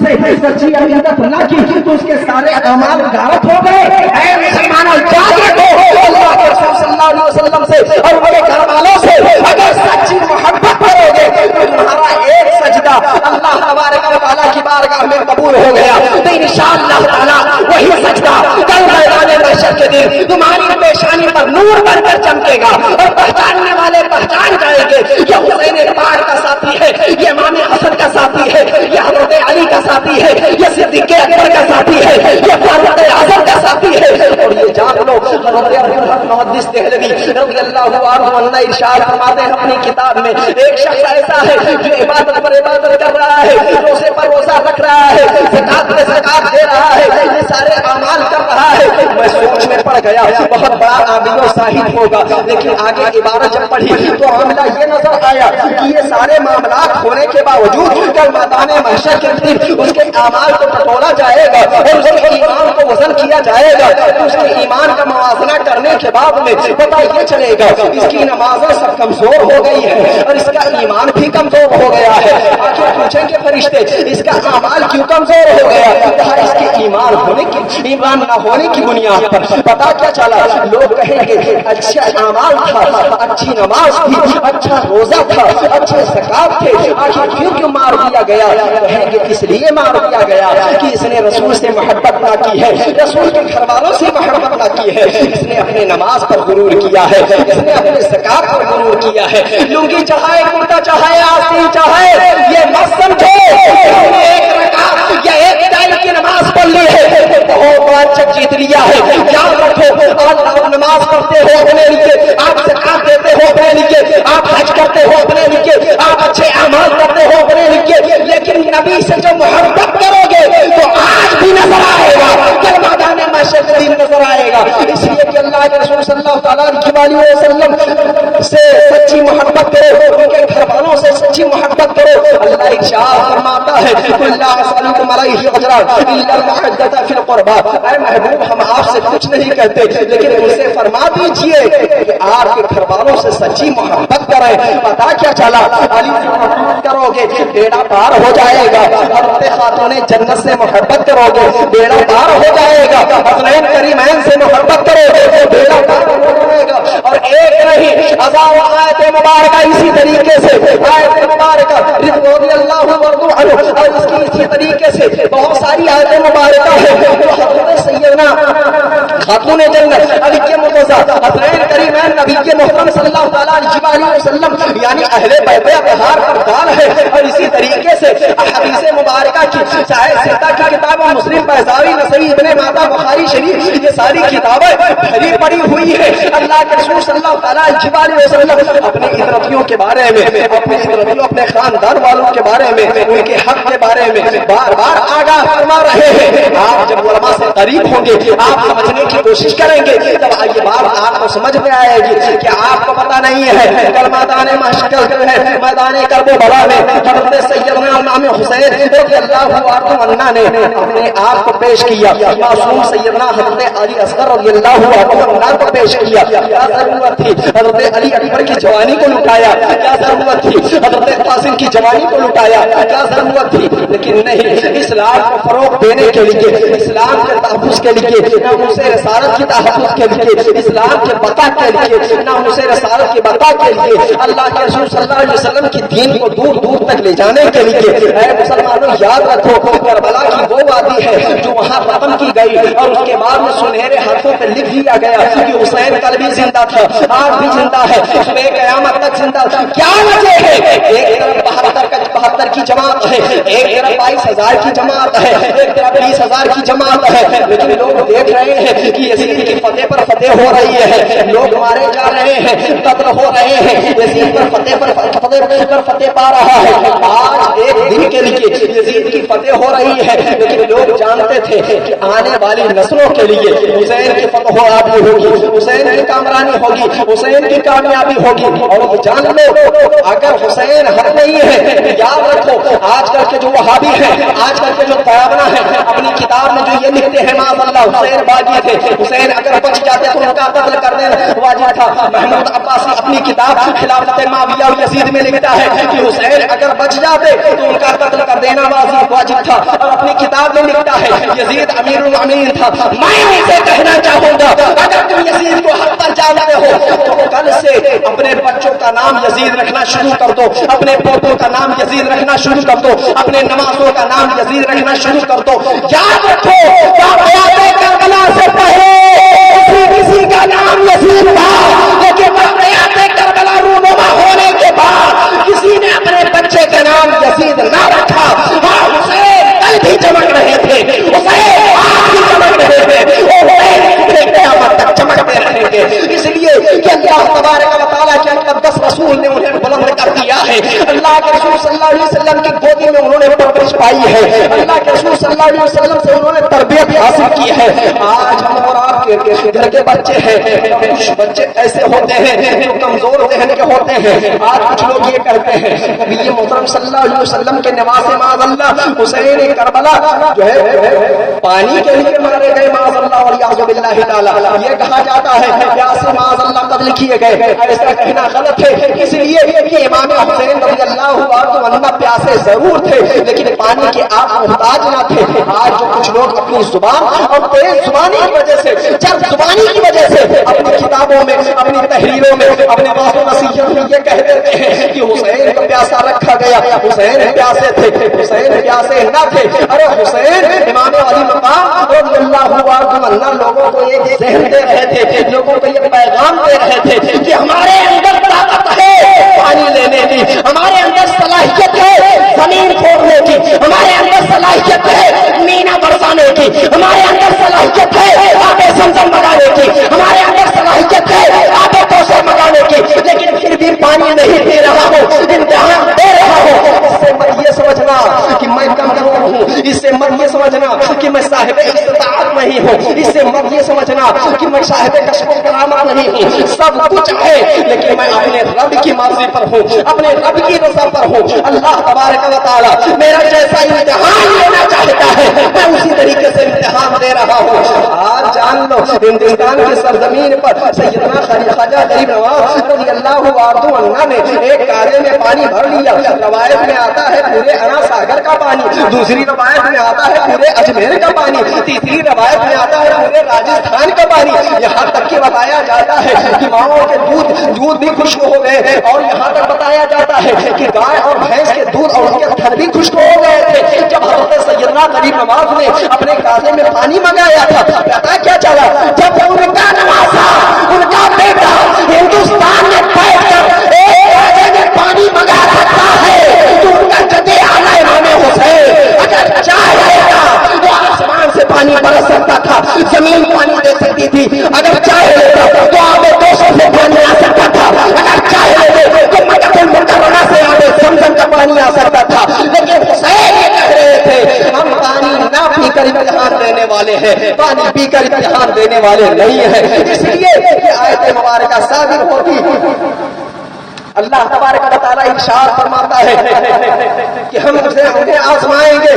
سے سچی عقیدت نہ کی تو اس کے سارے اعمال غارت ہو گئے۔ اے مسلمانوں یاد رکھو اللہ کے رسول صلی اللہ علیہ وسلم سے اور ان کے گھر والوں سے اگر سچی محبت کرو گے تو تمہارا ایک سجدہ اللہ تبارک و تعالیٰ کی بارگاہ میں قبول ہو گیا تو انشاءاللہ تعالیٰ وہی سجدہ کل میدان محشر کے دن تمہاری پیشانی پر نور بن کر چمکے گا اور پہچاننے والے پہچان جائیں گے یہ حسین پاک کا ساتھی ہے، یہ امام حسن کا ساتھی ہے، یہ حضرت علی کا ساتھی ہے، یہ صدیق اکبر کا ساتھی ہے، یہ فاروق اعظم کا ساتھی ہے۔ اور یہ جان لو حضرت ابوالحسن محدث دہلوی رضی اللہ عنہ ارشاد فرماتے ہیں اپنی کتاب میں ایک شخص ایسا ہے جو عبادت پر عبادت کر رہا ہے، روزے پر روزہ رکھ رہا ہے، زکات پر زکات دے رہا ہے، یہ سارے اعمال کر رہا ہے۔ میں سوچ میں پڑ گیا بہت بڑا عابد و زاہد ہوگا، لیکن آگے عبارت جب پڑھی تو معاملہ یہ نظر آیا کہ یہ سارے معاملات ہونے کے باوجود کل میدان محشر کے دن اس کے اعمال کو ٹٹولا جائے گا اور اس کے ایمان کو وزن کیا جائے گا، اس کے ایمان کا موازنہ کرنے کے بعد میں پتہ یہ چلے گا اس کی نمازیں سب کمزور ہو گئی ہے اور اس کا ایمان بھی کمزور ہو گیا ہے۔ آخر پوچھیں گے فرشتے اس کا اعمال کیوں کمزور ہو گیا؟ کہا اس کے ایمان نہ ہونے کی بنیاد پر پتہ کیا چلا، لوگ کہیں گے اچھا اعمال تھا، اچھی نماز تھی، اچھا روزہ تھا، اچھے زکات تھے، آخر کیوں مار دیا گیا؟ کہیں گے اس لیے مار دیا گیا کہ اس نے رسول سے محبت نہ کی ہے، رسول کے گھر والوں سے محبت نہ کی ہے، اس نے اپنے نماز پر غرور کیا ہے، اس نے اپنے زکات پر غرور کیا ہے۔ لنگی چاہے کرتا چاہے آستین چاہے یہ مت سمجھو ایک رکعت یا ایک ٹائم کی نماز پڑھ لی ہے بہت بڑا چک جیت لیا ہے۔ یاد رکھو آپ نماز پڑھتے ہو اپنے لیے، آپ زکات دیتے ہو اپنے لیے، آپ حج کرتے ہو اپنے لیے، آپ اچھے اعمال کرتے ہو اپنے لیے، لیکن نبی سے جو محبت کرو گے تو آج بھی نظر آئے گا، کل میدان محشر کے دن نظر آئے گا۔ اس لیے کہ اللہ کے رسول صلی اللہ تعالیٰ علیہ وسلم سے سچی محبت کرو، ان کے گھر والوں سے سچی محبت کرو۔ اللہ ارشاد فرماتا ہے لا اسألکم علیہ اجرا الا المحبة فی القربى، اے محبوب ہم آپ سے کچھ نہیں کہتے لیکن ان سے فرما دیجئے کہ آپ کے گھر والوں سے سچی محبت کریں۔ پتا کیا چلا علی سے محبت کرو گے بیڑا پار ہو جائے گا، حضرت خاتون جنت سے محبت کرو گے بیڑا پار ہو جائے گا، حسنین کریمین سے محبت کرو گے بیڑا پار ہو جائے گا۔ اور ایک نہیں ہزاروں آیت مبارکہ اسی طریقے سے آیت مبارکہ رضی اللہ عنہ اور اس کی اسی طریقے سے بہت ساری آیت مبارکہ ہے جو حضرت سیدنا خاتون جنت علی کے مرتضیٰ حسنین کریمین نبی کے محترم صلی اللہ تعالیٰ علیہ وسلم یعنی اہل بیت اطہار پر دار ہے۔ اور اسی طریقے سے حدیث مبارکہ کی چاہے سیدہ کی کتاب مسلم بیضاوی نسائی ابن ماجہ بخاری شریف یہ ساری کتابیں بھری پڑی ہوئی ہے۔ اللہ کے رسول صلی اللہ تعالیٰ علیہ وسلم اپنے عترتیوں کے بارے میں، اپنے عترتیوں اپنے خاندان والوں کے بارے میں، ان کے حق کے بارے میں بار بار آگاہ فرما رہے ہیں۔ آپ جب علماء سے قریب ہوں گے آپ سمجھنے کی کوشش کریں گے تب یہ بات آپ کو سمجھ میں آئے گی کہ آپ کو پتہ نہیں ہے کل میدان محشر ہے، میدان کربلا میں حضرت سیدنا امام حسین رضی اللہ عنہ نے اپنے آپ کو پیش کیا، معصوم سیدنا حضرت علی اصغر رضی اللہ عنہ کو پیش کیا۔ کیا ضرورت تھی حضرت علی اکبر کی جوانی کو لٹایا؟ کیا ضرورت تھی حضرت قاسم کی جوانی کو لٹایا؟ کیا ضرورت تھی؟ لیکن نہیں، اسلام کو فروغ دینے کے لیے، اسلام کے تحفظ کے لیے، ناموس رسالت کی تحفظ کے لیے، اسلام کے بقا کے لیے، ناموس رسالت کی بقا کے لیے، اللہ کے رسول صلی اللہ علیہ وسلم کی دین کو دور دور تک لے جانے کے لیے اے مسلمانوں یاد رکھو کربلا کی وہ وادی ہے جو وہاں ختم کی گئی اور اس کے بعد میں سنہرے ہاتھوں پہ لکھ دیا گیا کہ حسین کل بھی زندہ تھا، آج بھی زندہ ہے، صبح قیامت تک زندہ تھا۔ کیا وجہ ہے؟ ایک طرف 72 کی جماعت ہے، ایک طرف 22,000 کی جماعت ہے، ایک طرف 20,000 کی جماعت ہے، لیکن لوگ دیکھ رہے ہیں کہ یزید کی فتح پر فتح ہو رہی ہے، لوگ مارے جا رہے ہیں، قتل ہو رہے ہیں، یزید پر فتح پا رہا ہے۔ آج ایک دن کے لیے یزید کی فتح ہو رہی ہے لیکن لوگ جانتے تھے کہ آنے والی نسلوں کے لیے حسین کی فتح ہوگی، حسین کی کامرانی ہوگی، حسین کی کامیابی ہوگی۔ اور جان لو اگر حسین حق نہیں ہے یاد رکھو آج کل کے جو وہابی ہیں، آج کر کے جو طیبنا ہے اپنی کتاب میں جو یہ لکھتے ہیں معاذ اللہ حسین باغی تھے، حسین اگر بچ جاتے تو ان کا قتل کر دینا واجب تھا۔ محمود عباسی اپنی کتاب خلافت معاویہ و یزید میں لکھتا ہے کہ حسین اگر بچ جاتے تو ان کا قتل کر دینا واجب تھا، اور اپنی کتاب میں لکھتا ہے یزید امیر المؤمنین تھا۔ میں ان سے کہنا چاہوں گا اگر تم یزید کو حق پر جانتے ہو تو کل سے اپنے بچوں کا نام یزید رکھنا شروع کر دو، اپنے پوتوں کا نام یزید رکھنا شروع کر دو، اپنے نوازوں کا نام یزید رکھنا شروع کر دو۔ یاد رکھو واقعات کربلا سے پہلے کسی کا نام یزید تھا، لیکن واقعات کربلا رونما ہونے کے بعد کسی نے اپنے بچے کا نام یزید نہ رکھا۔ ہاں حسین کل بھی چمک رہے تھے، حسین آج بھی چمک رہے تھے، قیامت تک چمکتے رہیں گے، اس لیے کہ اللہ تبارک و تعالیٰ کے مقدس رسول نے انہیں بلند کر دیا ہے۔ اللہ کے رسول صلی اللہ علیہ وسلم کی گودی میں انہوں نے پرورش پائی ہے، اللہ کے رسول صلی اللہ علیہ وسلم سے انہوں نے تربیت حاصل کی ہے۔ آج ہم اور آپ کے گھر کے بچے ہیں، کچھ بچے ایسے ہوتے ہیں جو کمزور ذہن کے ہوتے ہیں۔ آج کچھ لوگ یہ کہتے ہیں نبی محترم صلی اللہ علیہ وسلم کے نواسے معاذ اللہ حسین کربلا جو ہے پانی کے لیے مارے گئے معاذ اللہ والعیاذ باللہ تعالی، یہ کہا جاتا ہے پیاسے معاذ اللہ قتل کیے گئے، ایسا کہنا غلط ہے، اس لیے کہ امام حسین رضی اللہ عنہ پیاسے ضرور تھے لیکن پانی کے آپ محتاج نہ تھے۔ آج جو کچھ لوگ اپنی زبان اور تیز زبانی کی وجہ سے، چرب زبانی کی وجہ سے اپنی کتابوں میں، اپنی تحریروں میں، اپنے واضح نصیحت میں یہ کہہ دیتے ہیں کہ حسین کو پیاسا رکھا گیا، حسین پیاسے تھے، حسین پیاسے نہ تھے۔ ارے حسین امام علی مقام رضی اللہ عنہ لوگوں کو یہ ذہن دے رہے تھے، لوگوں کو یہ پیغام دے رہے تھے کہ ہمارے اندر طاقت ہے پانی لینے کی، ہمارے اندر صلاحیت ہے زمین کھودنے کی، ہمارے اندر صلاحیت ہے مینا برسانے کی، ہمارے اندر صلاحیت ہے آب زمزم منگانے کی، ہمارے اندر صلاحیت ہے آب کوثر منگانے کی، لیکن پھر بھی پانی نہیں دے رہا ہوں، امتحان دے رہا ہوں۔ اس سے مت یہ سمجھنا کہ میں کمزور ہوں، اس سے مت یہ سمجھنا کہ میں صاحب استطاعت نہیں ہوں، اس سے مت یہ سمجھنا کہ میں صاحب کشف و کرامت نہیں ہوں، سب کچھ ہے لیکن میں اپنے رب کی مرضی پر ہوں، اپنے رب کی رضا پر ہوں۔ اللہ تبارک و تعالی میرا جیسا امتحان لینا چاہتا ہے میں اسی طریقے سے امتحان دے رہا ہوں۔ آج جان لو ہندوستان کی سرزمین پر سیدنا خواجہ غریب نواز رضی اللہ عنہ نے ایک کارے میں پانی بھر لیا، روایت میں آتا ہے پورے انا ساگر کا پانی، دوسری روایت میں آتا ہے پورے اجمیر کا پانی، تیسری روایت میں آتا ہے پورے راجستھان کا پانی، یہاں تک کہ بتایا جاتا ہے کہ ماؤں کے دودھ بھی خشک ہو گئے، اور یہاں تک بتایا جاتا ہے کہ گائے اور بھینس کے دودھ اور ان کے تھن بھی خشک ہو گئے تھے۔ جب حضرت سیدنا غریب نواز نے اپنے کاسے میں پانی منگایا تھا، پتا کیا چلا؟ جب ان کا نواسا، ان کا بیٹا ہندوستان میں بیٹھ کر ایک کاسے میں پانی منگا سکتا ہے تو ان کا جدے اعلیٰ امام حسین اگر چاہے گا تو آسمان سے پانی برس سکتا تھا، زمین پانی دے سکتی تھی، اگر چاہے تو آبے 200 سے پانی آ سکتا تھا، اگر چاہے تو مکہ المکرمہ سے آبے زمزم کا پانی آ سکتا تھا، لیکن حسین یہ کہہ رہے تھے ہم پانی نہ پی کر امتحان دینے والے ہیں، پانی پی کر امتحان دینے والے نہیں ہیں۔ اس لیے کہ آیت مبارکہ صادر ہوتی اللہ تبارک و تعالیٰ ارشاد فرماتا ہے کہ ہم انہیں آزمائیں گے،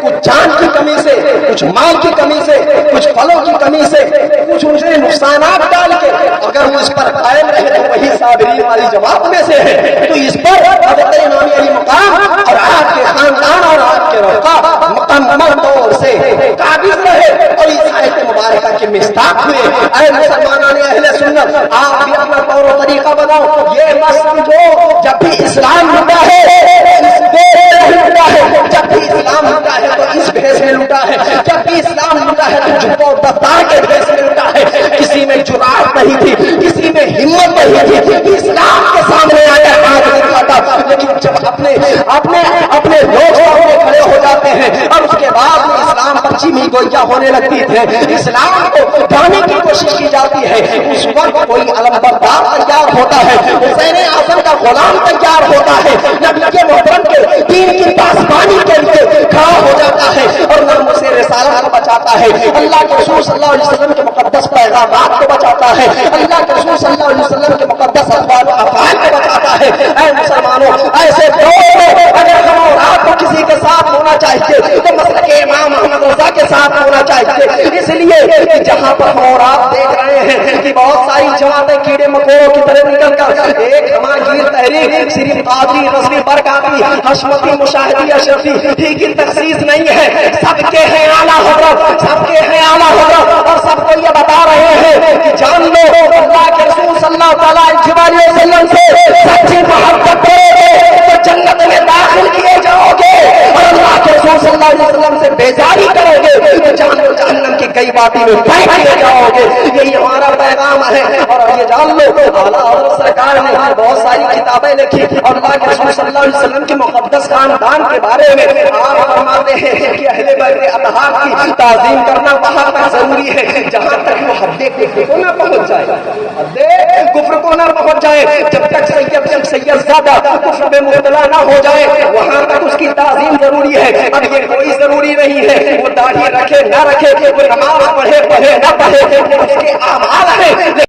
کچھ جان کی کمی سے، کچھ مال کی کمی سے، کچھ پھلوں کی کمی سے، کچھ انہیں نقصانات ڈال کے اگر وہ اس پر قائم رہے تو وہی صابرین والی جماعت میں سے ہے۔ تو اس پر حضرت امام علی مقام اور آپ کے خاندان اور آپ کے رفقا مکمل طور سے قابض رہے اور اس آیت مبارکہ کے مصداق ہوئے۔ اے مسلمانان اہل سنت، آپ بھی اپنا طور و طریقہ بناؤ، یہ مت سمجھو جب بھی اسلام لوٹا ہے اس بھیس میں لوٹا ہے، جب بھی اسلام لوٹا ہے تو اس بھیس میں لوٹا ہے، جب بھی اسلام لوٹا ہے تو جھکو دفتار کے بھیس میں لوٹا ہے۔ کسی میں جرأت نہیں تھی، کسی میں ہمت نہیں تھی کہ اسلام کے سامنے آ کر آگ دکھاتا، لیکن جب اپنے لوگ سامنے کھڑے ہو جاتے ہیں اور اس کے بعد اسلام پر چیمی گوئیاں ہونے لگتی ہے، اسلام کو ڈھانے کی کوشش کی جاتی ہے، اس وقت کوئی علمبردار تیار ہوتا ہے، حسین اعظم کا غلام تیار ہوتا ہے، نبی کے محترم کے دین کی پاسبانی کے لیے کھڑا ہو جاتا ہے اور نام سے رسالت کو بچاتا ہے، اللہ کے رسول صلی اللہ علیہ وسلم کے مقدس پیغامات کو بچاتا ہے، اللہ کے رسول صلی اللہ علیہ وسلم کے مقدس اقوال و افعال کو بچاتا ہے۔ اے مسلمانوں، ایسے دور میں اگر ہم اور آپ کو کسی کے ساتھ ہونا چاہیے تو تحفظ کے ساتھ ہونا چاہیے. اس لیے جہاں پر ہم اور آپ دیکھ رہے ہیں کہ بہت ساری جماعتیں کیڑے مکوڑوں کی طرح نکل کر ایک ہماگیر تحریک صرف قادری رضوی برکاتی حشمتی مشاہدی اشرفی ہی کی تخصیص نہیں ہے. سب کے ہیں اعلیٰ حضرت, سب کے ہیں اعلیٰ حضرت, اور سب کو یہ بتا رہے ہیں کہ جان لو اللہ کے رسول صلی اللہ تعالیٰ علیہ وسلم سے سچی محبت کرو گے تو جنت میں داخل کیے جاؤ گے, اور اللہ کے رسول صلی اللہ علیہ وسلم سے بیزاری کرو گے تو جہنم کی کئی باتیں میں پھینک دیے جاؤ گے. یہی ہمارا پیغام ہے. اور یہ جان لو اعلیٰ حضرت سرکار نے بہت ساری کتابیں لکھی اور اللہ کے رسول صلی اللہ علیہ وسلم کے مقدس خاندان کے بارے میں آپ فرماتے ہیں کہ اہل بیت اطہار کی تعظیم کرنا وہاں تک ضروری ہے جہاں تک وہ حد کفر کو نہ پہنچ جائے, حد کفر کو نہ پہنچ جائے. جب تک سید زیادہ کفر میں مبتلا نہ ہو جائے وہاں تک اس کی تعظیم ضروری ہے. اب یہ کوئی ضروری نہیں ہے وہ داڑھی رکھے نہ رکھے, وہ نماز پڑھے نہ پڑھے, اس کے اعمال ہیں